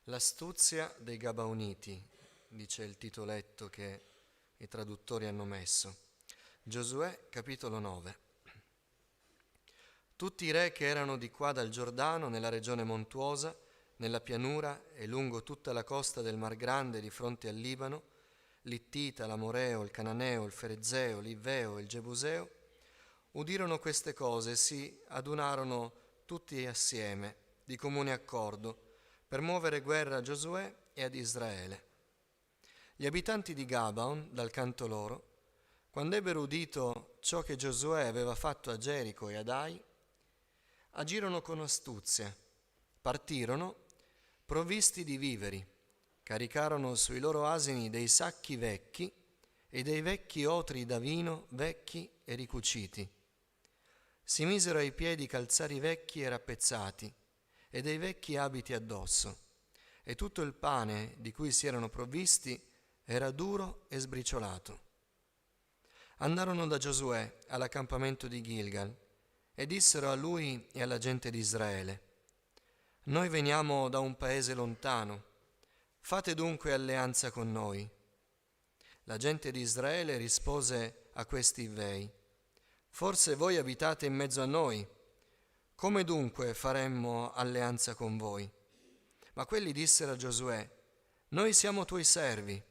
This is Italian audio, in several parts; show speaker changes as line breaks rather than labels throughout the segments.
L'astuzia dei Gabaoniti, dice il titoletto che i traduttori hanno messo. Giosuè, capitolo 9. Tutti i re che erano di qua dal Giordano, nella regione montuosa, nella pianura e lungo tutta la costa del Mar Grande di fronte al Libano, l'Ittita, l'Amoreo, il Cananeo, il Ferezeo, l'Ivveo e il Gebuseo, udirono queste cose e si adunarono tutti assieme, di comune accordo, per muovere guerra a Giosuè e ad Israele. Gli abitanti di Gabaon, dal canto loro, quando ebbero udito ciò che Giosuè aveva fatto a Gerico e ad Ai, agirono con astuzia, partirono provvisti di viveri, caricarono sui loro asini dei sacchi vecchi e dei vecchi otri da vino vecchi e ricuciti. Si misero ai piedi calzari vecchi e rappezzati e dei vecchi abiti addosso, e tutto il pane di cui si erano provvisti era duro e sbriciolato. Andarono da Giosuè all'accampamento di Gilgal e dissero a lui e alla gente di Israele: «Noi veniamo da un paese lontano, fate dunque alleanza con noi». La gente di Israele rispose a questi Ivvei: «Forse voi abitate in mezzo a noi, come dunque faremmo alleanza con voi?» Ma quelli dissero a Giosuè: «Noi siamo tuoi servi».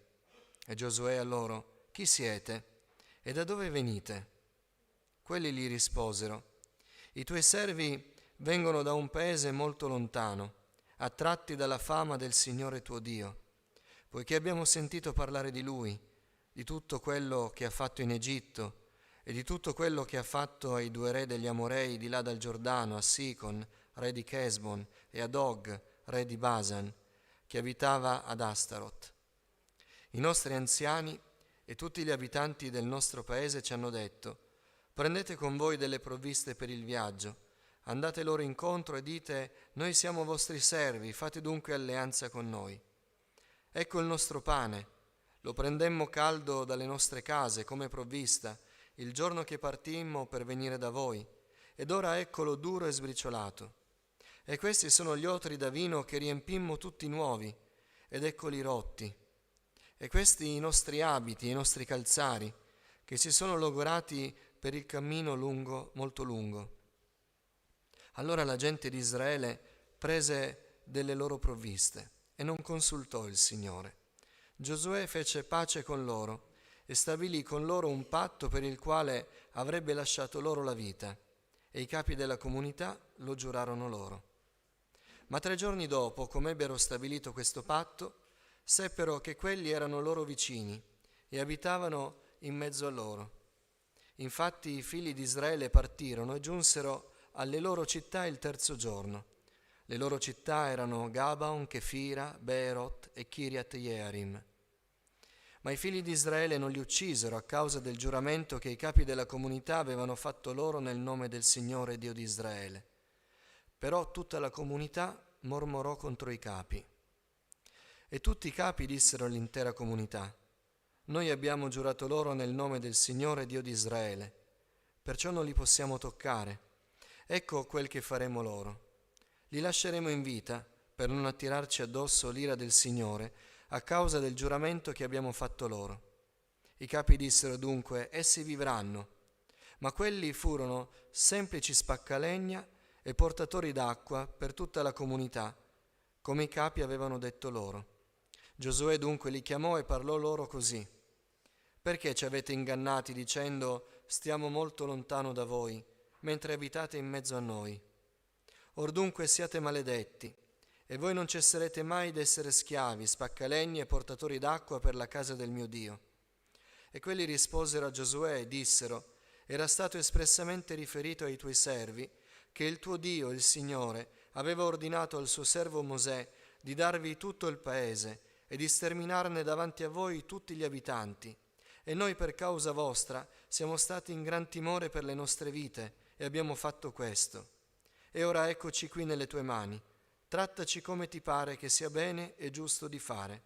E Giosuè a loro: «Chi siete e da dove venite?» Quelli gli risposero: «I tuoi servi vengono da un paese molto lontano, attratti dalla fama del Signore tuo Dio, poiché abbiamo sentito parlare di Lui, di tutto quello che ha fatto in Egitto e di tutto quello che ha fatto ai due re degli Amorei di là dal Giordano, a Sicon, re di Chesbon, e ad Og, re di Basan, che abitava ad Astarot. I nostri anziani e tutti gli abitanti del nostro paese ci hanno detto: prendete con voi delle provviste per il viaggio, andate loro incontro e dite: noi siamo vostri servi, fate dunque alleanza con noi. Ecco il nostro pane, lo prendemmo caldo dalle nostre case come provvista il giorno che partimmo per venire da voi, ed ora eccolo duro e sbriciolato. E questi sono gli otri da vino che riempimmo tutti nuovi, ed eccoli rotti. E questi i nostri abiti, i nostri calzari, che si sono logorati per il cammino lungo, molto lungo». Allora la gente di Israele prese delle loro provviste e non consultò il Signore. Giosuè fece pace con loro e stabilì con loro un patto per il quale avrebbe lasciato loro la vita, e i capi della comunità lo giurarono loro. Ma 3 giorni dopo, come ebbero stabilito questo patto, seppero che quelli erano loro vicini e abitavano in mezzo a loro. Infatti i figli di Israele partirono e giunsero alle loro città il 3° giorno. Le loro città erano Gabaon, Chefira, Beerot e Kiriat Jearim. Ma i figli di Israele non li uccisero a causa del giuramento che i capi della comunità avevano fatto loro nel nome del Signore Dio di Israele. Però tutta la comunità mormorò contro i capi. E tutti i capi dissero all'intera comunità: «Noi abbiamo giurato loro nel nome del Signore Dio di Israele, perciò non li possiamo toccare. Ecco quel che faremo loro. Li lasceremo in vita per non attirarci addosso l'ira del Signore a causa del giuramento che abbiamo fatto loro». I capi dissero dunque: «Essi vivranno». Ma quelli furono semplici spaccalegna e portatori d'acqua per tutta la comunità, come i capi avevano detto loro. Giosuè dunque li chiamò e parlò loro così: «Perché ci avete ingannati dicendo: stiamo molto lontano da voi, mentre abitate in mezzo a noi? Or dunque siate maledetti, e voi non cesserete mai d'essere schiavi, spaccalegni e portatori d'acqua per la casa del mio Dio». E quelli risposero a Giosuè e dissero: «Era stato espressamente riferito ai tuoi servi che il tuo Dio, il Signore, aveva ordinato al suo servo Mosè di darvi tutto il paese e di sterminarne davanti a voi tutti gli abitanti. E noi per causa vostra siamo stati in gran timore per le nostre vite e abbiamo fatto questo. E ora eccoci qui nelle tue mani. Trattaci come ti pare che sia bene e giusto di fare».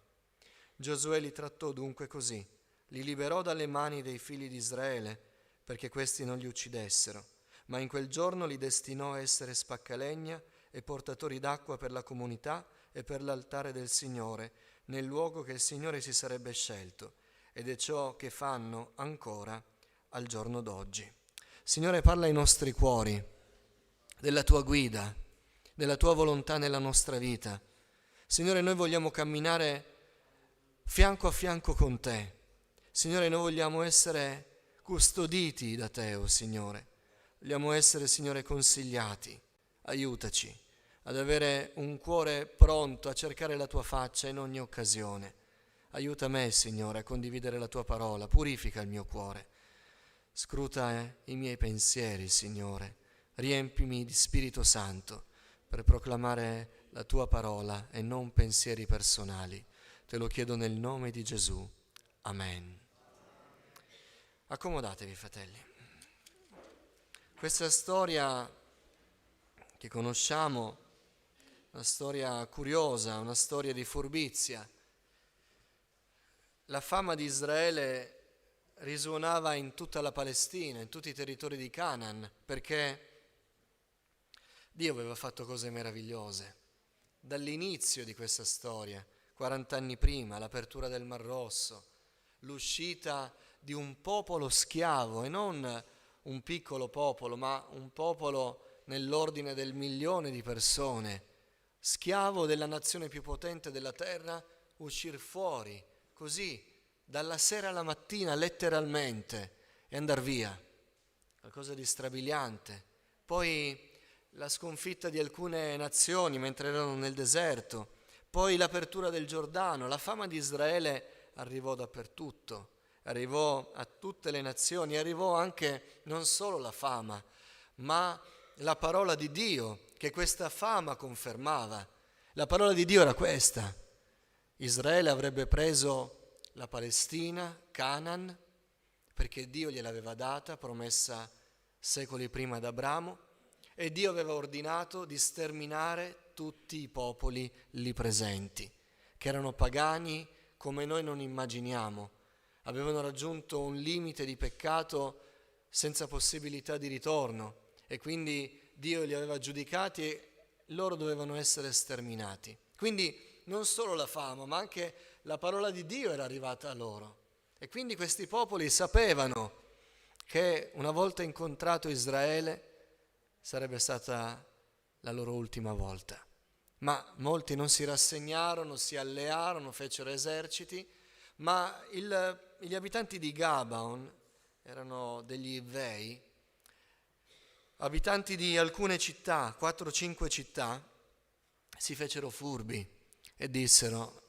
Giosuè li trattò dunque così, li liberò dalle mani dei figli di Israele, perché questi non li uccidessero, ma in quel giorno li destinò a essere spaccalegna e portatori d'acqua per la comunità e per l'altare del Signore, nel luogo che il Signore si sarebbe scelto, ed è ciò che fanno ancora al giorno d'oggi. Signore, parla ai nostri cuori della tua guida, della tua volontà nella nostra vita. Signore, noi vogliamo camminare fianco a fianco con te. Signore, noi vogliamo essere custoditi da te, oh Signore. Vogliamo essere, Signore, consigliati. Aiutaci ad avere un cuore pronto a cercare la tua faccia in ogni occasione. Aiuta me, Signore, a condividere la tua parola. Purifica il mio cuore. Scruta i miei pensieri, Signore. Riempimi di Spirito Santo per proclamare la tua parola e non pensieri personali. Te lo chiedo nel nome di Gesù. Amen. Accomodatevi, fratelli. Questa storia che conosciamo, una storia curiosa, una storia di furbizia. La fama di Israele risuonava in tutta la Palestina, in tutti i territori di Canaan, perché Dio aveva fatto cose meravigliose. Dall'inizio di questa storia, 40 anni prima, l'apertura del Mar Rosso, l'uscita di un popolo schiavo, e non un piccolo popolo, ma un popolo nell'ordine del 1.000.000 di persone, schiavo della nazione più potente della terra, uscir fuori, così, dalla sera alla mattina, letteralmente, e andar via. Qualcosa di strabiliante. Poi la sconfitta di alcune nazioni mentre erano nel deserto, poi l'apertura del Giordano. La fama di Israele arrivò dappertutto, arrivò a tutte le nazioni, arrivò anche non solo la fama, ma la parola di Dio che questa fama confermava. La parola di Dio era questa: Israele avrebbe preso la Palestina, Canaan, perché Dio gliel'aveva data, promessa secoli prima ad Abramo, e Dio aveva ordinato di sterminare tutti i popoli lì presenti, che erano pagani come noi non immaginiamo, avevano raggiunto un limite di peccato senza possibilità di ritorno, e quindi Dio li aveva giudicati e loro dovevano essere sterminati. Quindi non solo la fama, ma anche la parola di Dio era arrivata a loro. E quindi questi popoli sapevano che una volta incontrato Israele sarebbe stata la loro ultima volta. Ma molti non si rassegnarono, si allearono, fecero eserciti, ma gli abitanti di Gabaon erano degli Ivei, abitanti di alcune città, 4-5 città, si fecero furbi e dissero: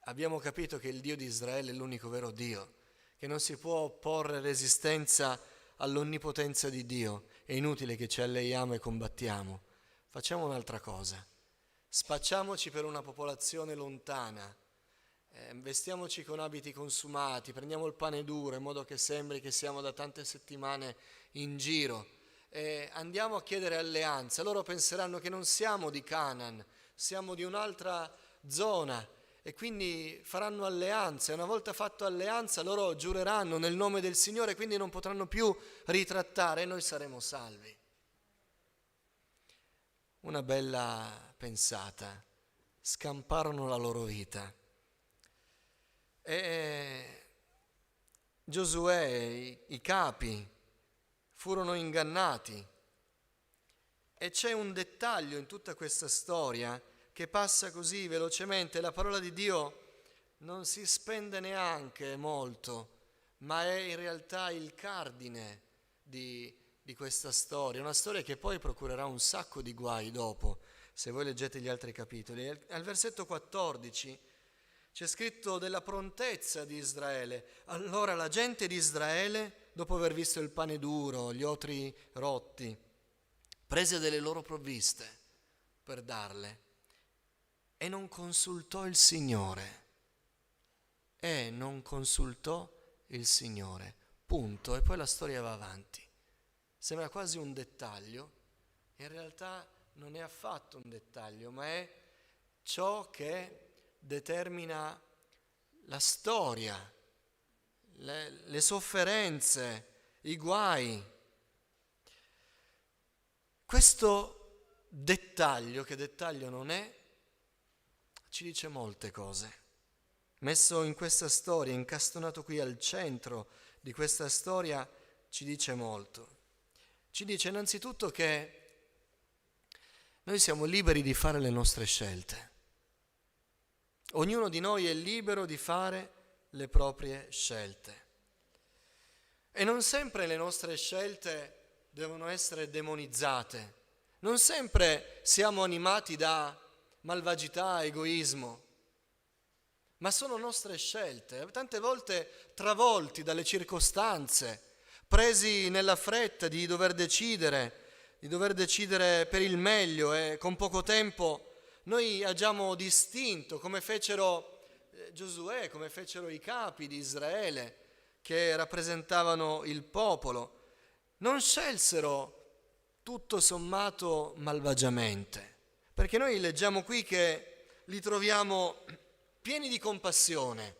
abbiamo capito che il Dio di Israele è l'unico vero Dio, che non si può opporre resistenza all'onnipotenza di Dio, è inutile che ci alleiamo e combattiamo. Facciamo un'altra cosa: spacciamoci per una popolazione lontana, vestiamoci con abiti consumati, prendiamo il pane duro in modo che sembri che siamo da tante settimane in giro, andiamo a chiedere alleanza. Loro penseranno che non siamo di Canaan, siamo di un'altra zona, e quindi faranno alleanza, e una volta fatto alleanza loro giureranno nel nome del Signore, quindi non potranno più ritrattare e noi saremo salvi. Una bella pensata, scamparono la loro vita. E Giosuè, i capi, furono ingannati. E c'è un dettaglio in tutta questa storia che passa così velocemente. La parola di Dio non si spende neanche molto, ma è in realtà il cardine di questa storia, una storia che poi procurerà un sacco di guai dopo, se voi leggete gli altri capitoli. Al versetto 14 c'è scritto della prontezza di Israele. Allora la gente di Israele, dopo aver visto il pane duro, gli otri rotti, prese delle loro provviste per darle e non consultò il Signore. Punto. E poi la storia va avanti. Sembra quasi un dettaglio, in realtà non è affatto un dettaglio, ma è ciò che determina la storia, le sofferenze, i guai. Questo dettaglio, che dettaglio non è, ci dice molte cose. Messo in questa storia, incastonato qui al centro di questa storia, ci dice molto. Ci dice innanzitutto che noi siamo liberi di fare le nostre scelte. Ognuno di noi è libero di fare le proprie scelte. E non sempre le nostre scelte devono essere demonizzate. Non sempre siamo animati da malvagità, egoismo, ma sono nostre scelte, tante volte travolti dalle circostanze, presi nella fretta di dover decidere per il meglio, e con poco tempo noi agiamo distinto, come fecero Giosuè, come fecero i capi di Israele che rappresentavano il popolo. Non scelsero tutto sommato malvagiamente, perché noi leggiamo qui che li troviamo pieni di compassione.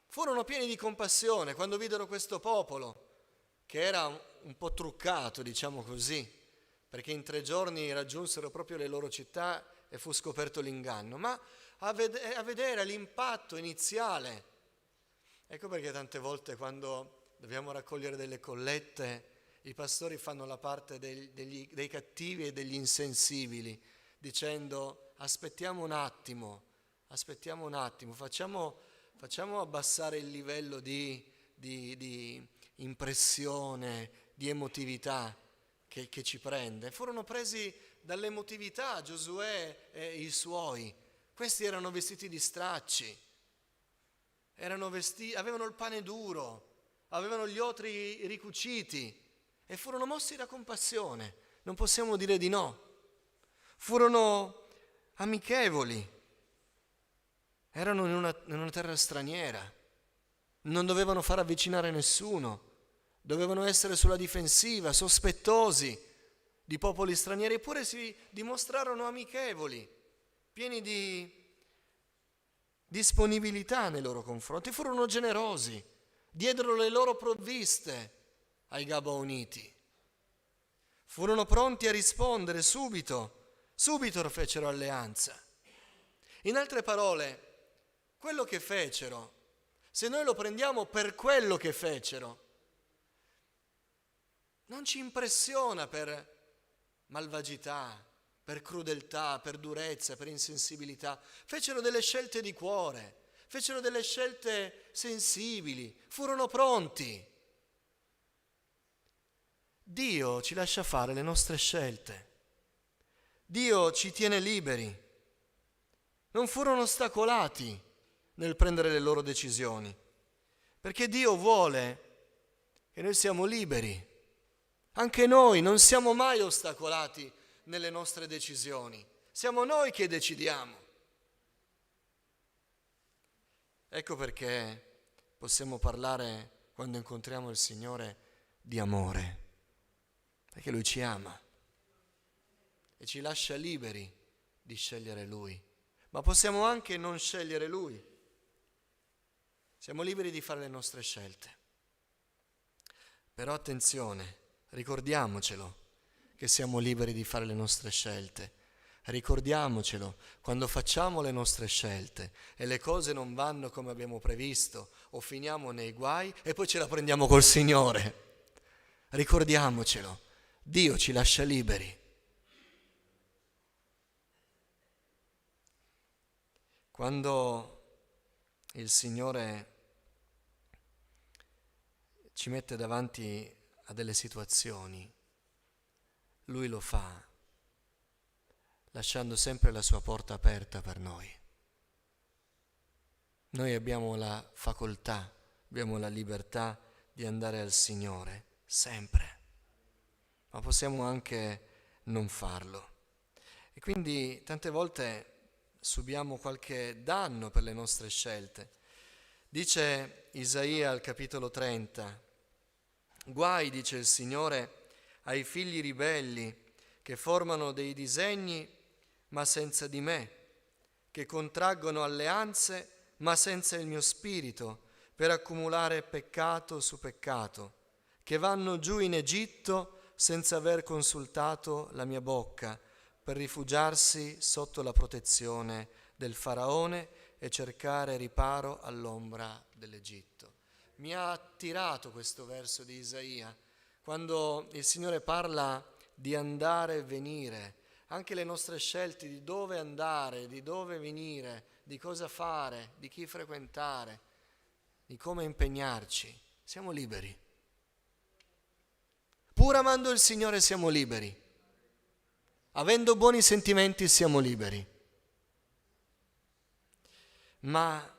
Furono pieni di compassione quando videro questo popolo, che era un po' truccato, diciamo così, perché in 3 giorni raggiunsero proprio le loro città e fu scoperto l'inganno, ma a vedere l'impatto iniziale. Ecco perché tante volte quando dobbiamo raccogliere delle collette, i pastori fanno la parte dei cattivi e degli insensibili, dicendo aspettiamo un attimo, facciamo abbassare il livello di impressione, di emotività che ci prende. Furono presi dall'emotività Giosuè e i suoi. Questi erano vestiti di stracci, avevano il pane duro, avevano gli otri ricuciti e furono mossi da compassione, non possiamo dire di no. Furono amichevoli, erano in una terra straniera, non dovevano far avvicinare nessuno, dovevano essere sulla difensiva, sospettosi di popoli stranieri, eppure si dimostrarono amichevoli, pieni di disponibilità nei loro confronti, furono generosi, diedero le loro provviste ai Gabaoniti, furono pronti a rispondere subito fecero alleanza. In altre parole, quello che fecero, se noi lo prendiamo per quello che fecero, non ci impressiona per malvagità, per crudeltà, per durezza, per insensibilità. Fecero delle scelte di cuore, fecero delle scelte sensibili, furono pronti. Dio ci lascia fare le nostre scelte. Dio ci tiene liberi. Non furono ostacolati nel prendere le loro decisioni, perché Dio vuole che noi siamo liberi. Anche noi non siamo mai ostacolati nelle nostre decisioni, siamo noi che decidiamo. Ecco perché possiamo parlare, quando incontriamo il Signore, di amore, perché Lui ci ama e ci lascia liberi di scegliere Lui, ma possiamo anche non scegliere Lui. Siamo liberi di fare le nostre scelte. Però attenzione, ricordiamocelo che siamo liberi di fare le nostre scelte. Ricordiamocelo quando facciamo le nostre scelte e le cose non vanno come abbiamo previsto o finiamo nei guai e poi ce la prendiamo col Signore. Ricordiamocelo, Dio ci lascia liberi. Quando il Signore ci mette davanti a delle situazioni, Lui lo fa lasciando sempre la sua porta aperta per noi. Noi abbiamo la facoltà, abbiamo la libertà di andare al Signore, sempre, ma possiamo anche non farlo. E quindi tante volte subiamo qualche danno per le nostre scelte. Dice Isaia al capitolo 30, guai, dice il Signore, ai figli ribelli che formano dei disegni ma senza di me, che contraggono alleanze ma senza il mio spirito, per accumulare peccato su peccato, che vanno giù in Egitto senza aver consultato la mia bocca, per rifugiarsi sotto la protezione del faraone e cercare riparo all'ombra dell'Egitto. Mi ha attirato questo verso di Isaia, quando il Signore parla di andare e venire, anche le nostre scelte di dove andare, di dove venire, di cosa fare, di chi frequentare, di come impegnarci, siamo liberi. Pur amando il Signore siamo liberi. Avendo buoni sentimenti siamo liberi. Ma,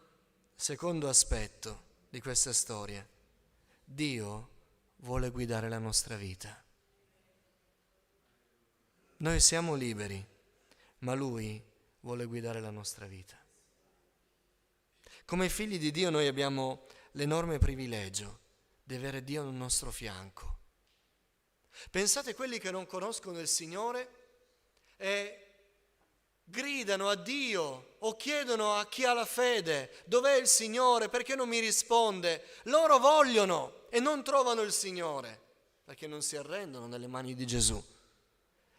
secondo aspetto di questa storia, Dio vuole guidare la nostra vita. Noi siamo liberi, ma Lui vuole guidare la nostra vita. Come figli di Dio noi abbiamo l'enorme privilegio di avere Dio al nostro fianco. Pensate a quelli che non conoscono il Signore e gridano a Dio o chiedono a chi ha la fede: dov'è il Signore? Perché non mi risponde? Loro vogliono e non trovano il Signore perché non si arrendono nelle mani di Gesù.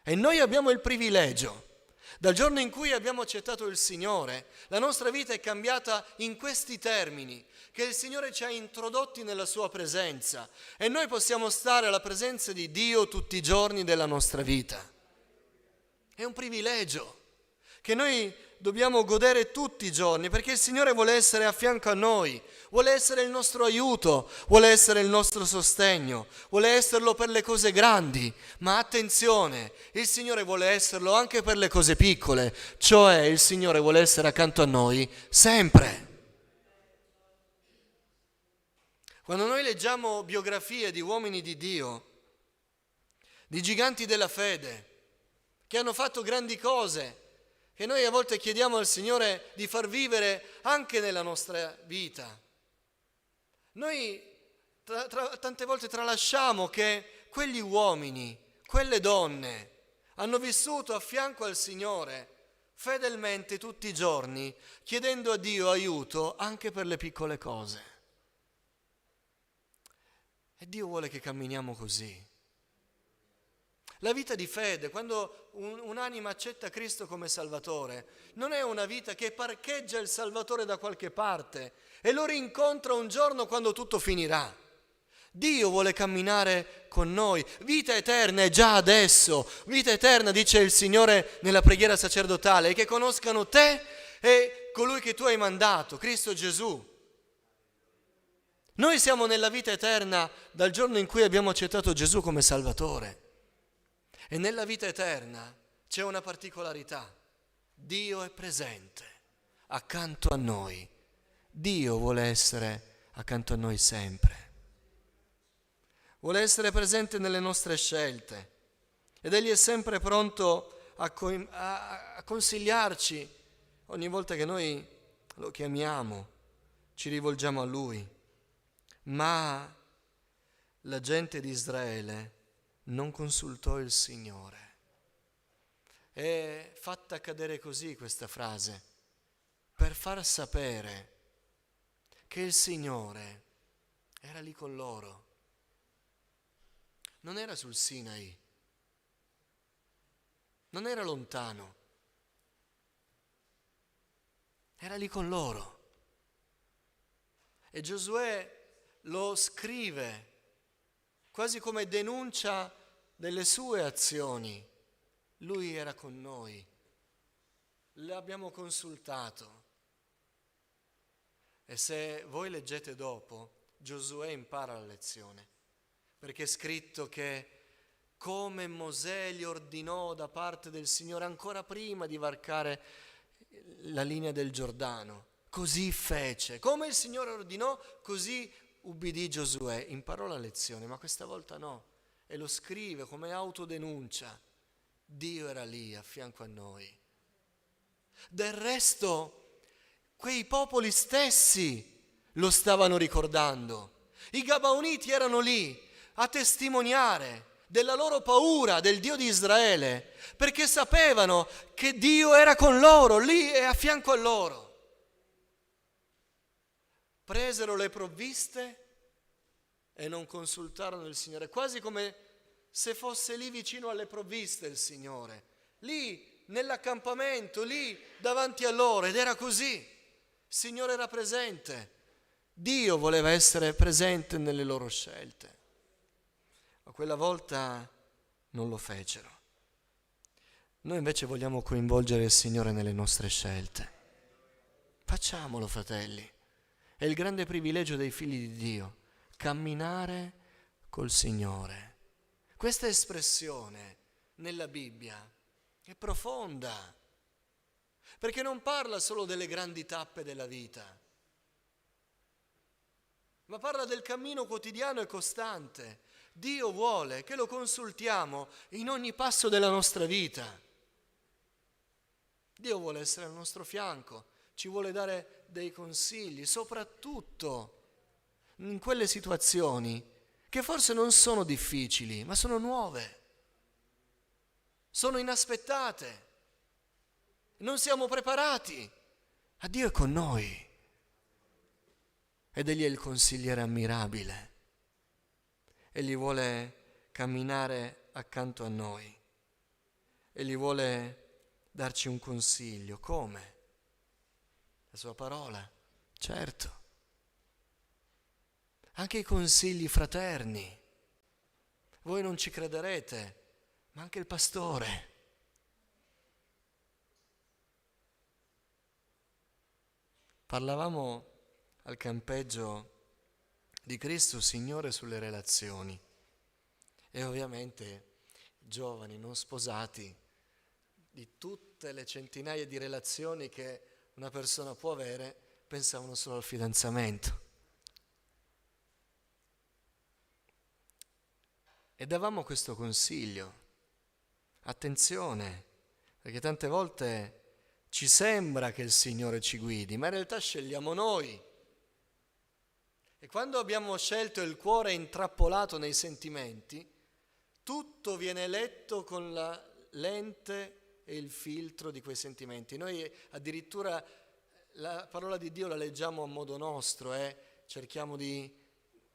E noi abbiamo il privilegio, dal giorno in cui abbiamo accettato il Signore, la nostra vita è cambiata in questi termini, che il Signore ci ha introdotti nella sua presenza e noi possiamo stare alla presenza di Dio tutti i giorni della nostra vita. È un privilegio che noi dobbiamo godere tutti i giorni, perché il Signore vuole essere a fianco a noi, vuole essere il nostro aiuto, vuole essere il nostro sostegno, vuole esserlo per le cose grandi, ma attenzione, il Signore vuole esserlo anche per le cose piccole, cioè il Signore vuole essere accanto a noi sempre. Quando noi leggiamo biografie di uomini di Dio, di giganti della fede, che hanno fatto grandi cose, che noi a volte chiediamo al Signore di far vivere anche nella nostra vita. Noi tante volte tralasciamo che quegli uomini, quelle donne, hanno vissuto a fianco al Signore fedelmente tutti i giorni, chiedendo a Dio aiuto anche per le piccole cose. E Dio vuole che camminiamo così. La vita di fede, quando un'anima accetta Cristo come Salvatore, non è una vita che parcheggia il Salvatore da qualche parte e lo rincontra un giorno quando tutto finirà. Dio vuole camminare con noi. Vita eterna è già adesso. Vita eterna, dice il Signore nella preghiera sacerdotale, che conoscano te e colui che tu hai mandato, Cristo Gesù. Noi siamo nella vita eterna dal giorno in cui abbiamo accettato Gesù come Salvatore. E nella vita eterna c'è una particolarità. Dio è presente accanto a noi. Dio vuole essere accanto a noi sempre. Vuole essere presente nelle nostre scelte. Ed Egli è sempre pronto a consigliarci ogni volta che noi lo chiamiamo, ci rivolgiamo a Lui. Ma la gente di Israele non consultò il Signore. È fatta cadere così questa frase, per far sapere che il Signore era lì con loro. Non era sul Sinai, non era lontano, era lì con loro. E Giosuè lo scrive quasi come denuncia delle sue azioni. Lui era con noi, l'abbiamo consultato. E se voi leggete dopo, Giosuè impara la lezione, perché è scritto che come Mosè gli ordinò da parte del Signore ancora prima di varcare la linea del Giordano, così fece. Come il Signore ordinò, così ubbidì Giosuè. Imparò la lezione, ma questa volta no. E lo scrive come autodenuncia. Dio era lì a fianco a noi. Del resto, quei popoli stessi lo stavano ricordando. I Gabaoniti erano lì a testimoniare della loro paura del Dio di Israele, perché sapevano che Dio era con loro, lì e a fianco a loro. Presero le provviste e non consultarono il Signore, quasi come se fosse lì vicino alle provviste il Signore lì nell'accampamento, lì davanti a loro, ed era così. Il Signore era presente. Dio voleva essere presente nelle loro scelte. Ma quella volta non lo fecero. Noi invece vogliamo coinvolgere il Signore nelle nostre scelte. Facciamolo, fratelli. È il grande privilegio dei figli di Dio, camminare col Signore. Questa espressione nella Bibbia è profonda, perché non parla solo delle grandi tappe della vita, ma parla del cammino quotidiano e costante. Dio vuole che lo consultiamo in ogni passo della nostra vita. Dio vuole essere al nostro fianco, ci vuole dare dei consigli, soprattutto in quelle situazioni che forse non sono difficili, ma sono nuove, sono inaspettate, non siamo preparati. Ma Dio è con noi ed Egli è il consigliere ammirabile. Egli vuole camminare accanto a noi, Egli vuole darci un consiglio. Come? La sua parola, certo. Anche i consigli fraterni. Voi non ci crederete, ma anche il pastore. Parlavamo al campeggio di Cristo Signore sulle relazioni e ovviamente giovani non sposati, di tutte le centinaia di relazioni che una persona può avere, pensavano solo al fidanzamento. E davamo questo consiglio: attenzione, perché tante volte ci sembra che il Signore ci guidi, ma in realtà scegliamo noi. E quando abbiamo scelto il cuore intrappolato nei sentimenti, tutto viene letto con la lente e il filtro di quei sentimenti. Noi addirittura la parola di Dio la leggiamo a modo nostro, cerchiamo di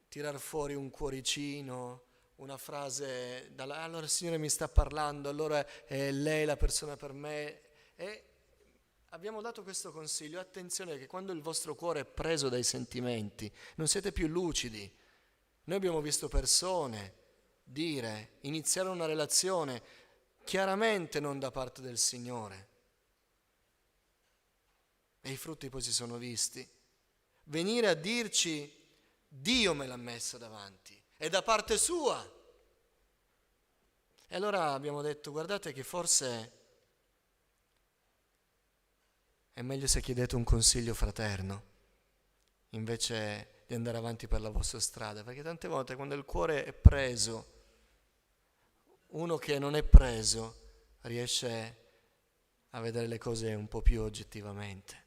tirar fuori un cuoricino, una frase, allora il Signore mi sta parlando, allora è lei la persona per me. E abbiamo dato questo consiglio: attenzione che quando il vostro cuore è preso dai sentimenti non siete più lucidi. Noi abbiamo visto persone iniziare una relazione chiaramente non da parte del Signore, e i frutti poi si sono visti. Venire a dirci: Dio me l'ha messa davanti, è da parte sua. E allora abbiamo detto: guardate che forse è meglio se chiedete un consiglio fraterno invece di andare avanti per la vostra strada, perché tante volte quando il cuore è preso, uno che non è preso riesce a vedere le cose un po' più oggettivamente.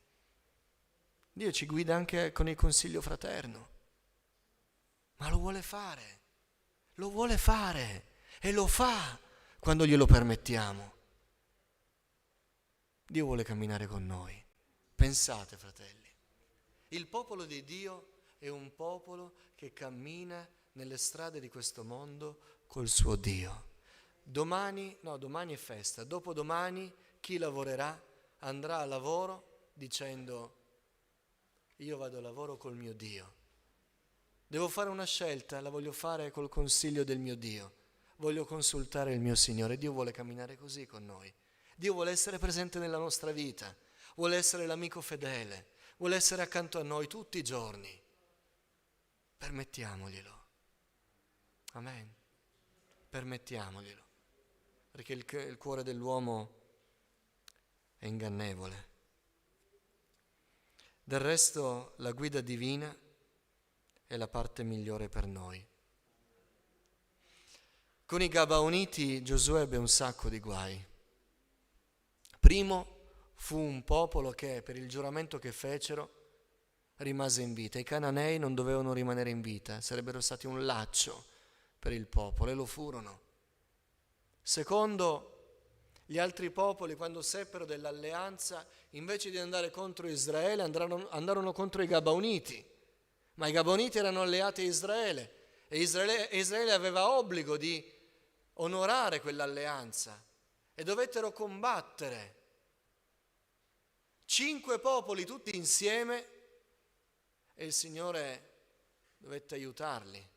Dio ci guida anche con il consiglio fraterno, ma lo vuole fare e lo fa quando glielo permettiamo. Dio vuole camminare con noi. Pensate, fratelli, il popolo di Dio è un popolo che cammina nelle strade di questo mondo col suo Dio. Domani è festa, dopodomani chi lavorerà andrà a lavoro dicendo: io vado a lavoro col mio Dio. Devo fare una scelta, la voglio fare col consiglio del mio Dio. Voglio consultare il mio Signore. Dio vuole camminare così con noi. Dio vuole essere presente nella nostra vita, vuole essere l'amico fedele, vuole essere accanto a noi tutti i giorni. Permettiamoglielo. Amen. Permettiamoglielo. Perché il cuore dell'uomo è ingannevole. Del resto la guida divina è la parte migliore per noi. Con i Gabaoniti Giosuè ebbe un sacco di guai. Primo, fu un popolo che per il giuramento che fecero rimase in vita. I Cananei non dovevano rimanere in vita, sarebbero stati un laccio per il popolo, e lo furono. Secondo, gli altri popoli, quando seppero dell'alleanza, invece di andare contro Israele andarono contro i Gabaoniti, ma i Gabaoniti erano alleati a Israele e Israele aveva obbligo di onorare quell'alleanza. e dovettero combattere 5 popoli tutti insieme e il Signore dovette aiutarli.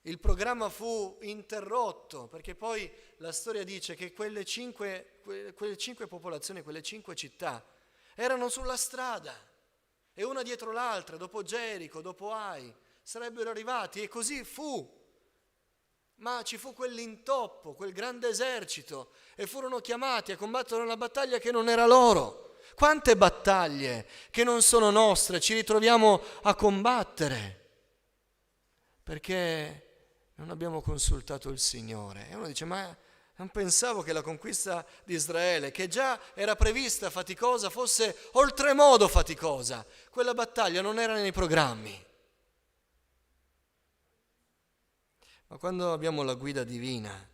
Il programma fu interrotto perché poi la storia dice che quelle cinque popolazioni, quelle 5 città erano sulla strada e una dietro l'altra, dopo Gerico, dopo Ai, sarebbero arrivati e così fu. Ma ci fu quell'intoppo, quel grande esercito e furono chiamati a combattere una battaglia che non era loro. Quante battaglie che non sono nostre ci ritroviamo a combattere perché non abbiamo consultato il Signore. E uno dice, ma non pensavo che la conquista di Israele, che già era prevista faticosa, fosse oltremodo faticosa. Quella battaglia non era nei programmi. Ma quando abbiamo la guida divina,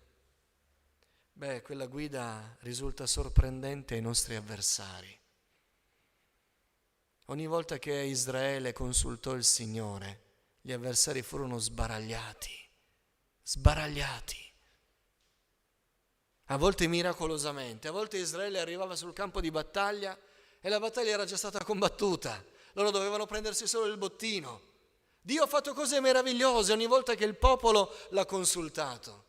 quella guida risulta sorprendente ai nostri avversari. Ogni volta che Israele consultò il Signore, gli avversari furono sbaragliati. A volte miracolosamente, a volte Israele arrivava sul campo di battaglia e la battaglia era già stata combattuta. Loro dovevano prendersi solo il bottino. Dio ha fatto cose meravigliose ogni volta che il popolo l'ha consultato.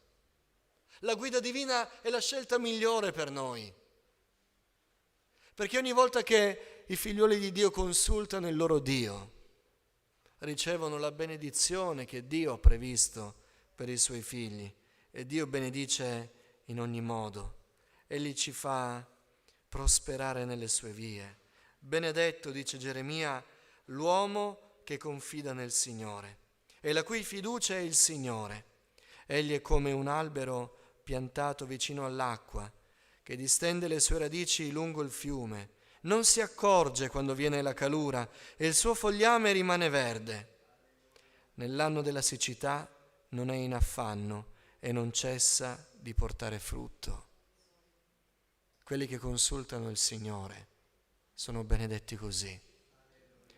La guida divina è la scelta migliore per noi. Perché ogni volta che i figlioli di Dio consultano il loro Dio, ricevono la benedizione che Dio ha previsto per i suoi figli. E Dio benedice in ogni modo. Egli ci fa prosperare nelle sue vie. Benedetto, dice Geremia, l'uomo che confida nel Signore e la cui fiducia è il Signore. Egli è come un albero piantato vicino all'acqua, che distende le sue radici lungo il fiume. Non si accorge quando viene la calura e il suo fogliame rimane verde. Nell'anno della siccità non è in affanno e non cessa di portare frutto. Quelli che consultano il Signore sono benedetti così.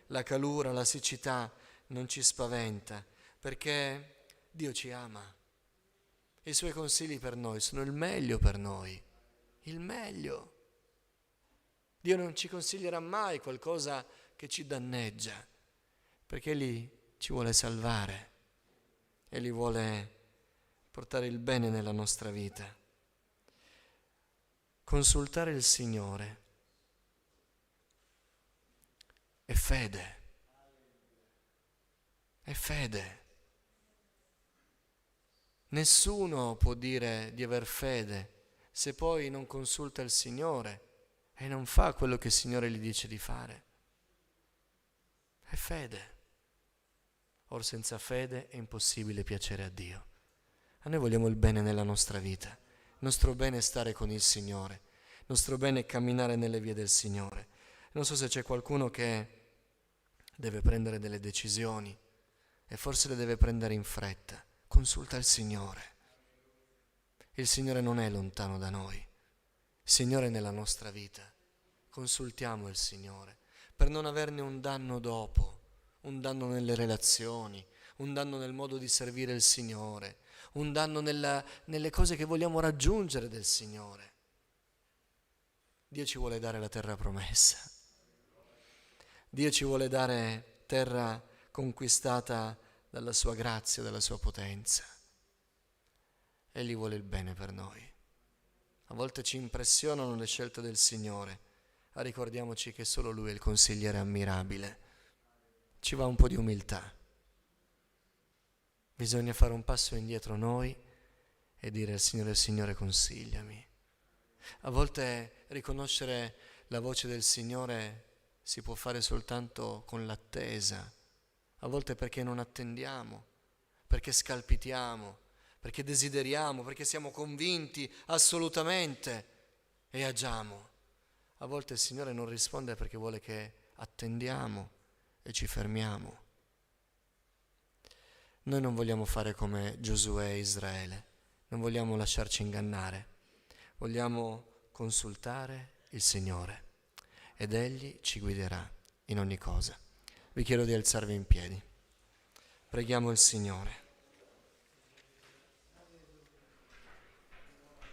La calura, la siccità non ci spaventa perché Dio ci ama. I suoi consigli per noi sono il meglio per noi, il meglio. Dio non ci consiglierà mai qualcosa che ci danneggia, perché Egli ci vuole salvare, Egli vuole portare il bene nella nostra vita. Consultare il Signore è fede. È fede. Nessuno può dire di aver fede se poi non consulta il Signore e non fa quello che il Signore gli dice di fare. È fede. Or senza fede è impossibile piacere a Dio. A noi vogliamo il bene nella nostra vita. Il nostro bene è stare con il Signore. Il nostro bene è camminare nelle vie del Signore. Non so se c'è qualcuno che deve prendere delle decisioni e forse le deve prendere in fretta. Consulta il Signore. Il Signore non è lontano da noi. Il Signore è nella nostra vita. Consultiamo il Signore per non averne un danno dopo, un danno nelle relazioni, un danno nel modo di servire il Signore, un danno nelle cose che vogliamo raggiungere del Signore. Dio ci vuole dare la terra promessa. Dio ci vuole dare terra conquistata dalla sua grazia, dalla sua potenza. Egli vuole il bene per noi. A volte ci impressionano le scelte del Signore, ma ricordiamoci che solo Lui è il consigliere ammirabile. Ci va un po' di umiltà. Bisogna fare un passo indietro noi e dire al Signore, Signore, consigliami. A volte riconoscere la voce del Signore si può fare soltanto con l'attesa, a volte perché non attendiamo, perché scalpitiamo, perché desideriamo, perché siamo convinti assolutamente e agiamo. A volte il Signore non risponde perché vuole che attendiamo e ci fermiamo. Noi non vogliamo fare come Giosuè e Israele, non vogliamo lasciarci ingannare, vogliamo consultare il Signore ed Egli ci guiderà in ogni cosa. Vi chiedo di alzarvi in piedi. Preghiamo il Signore.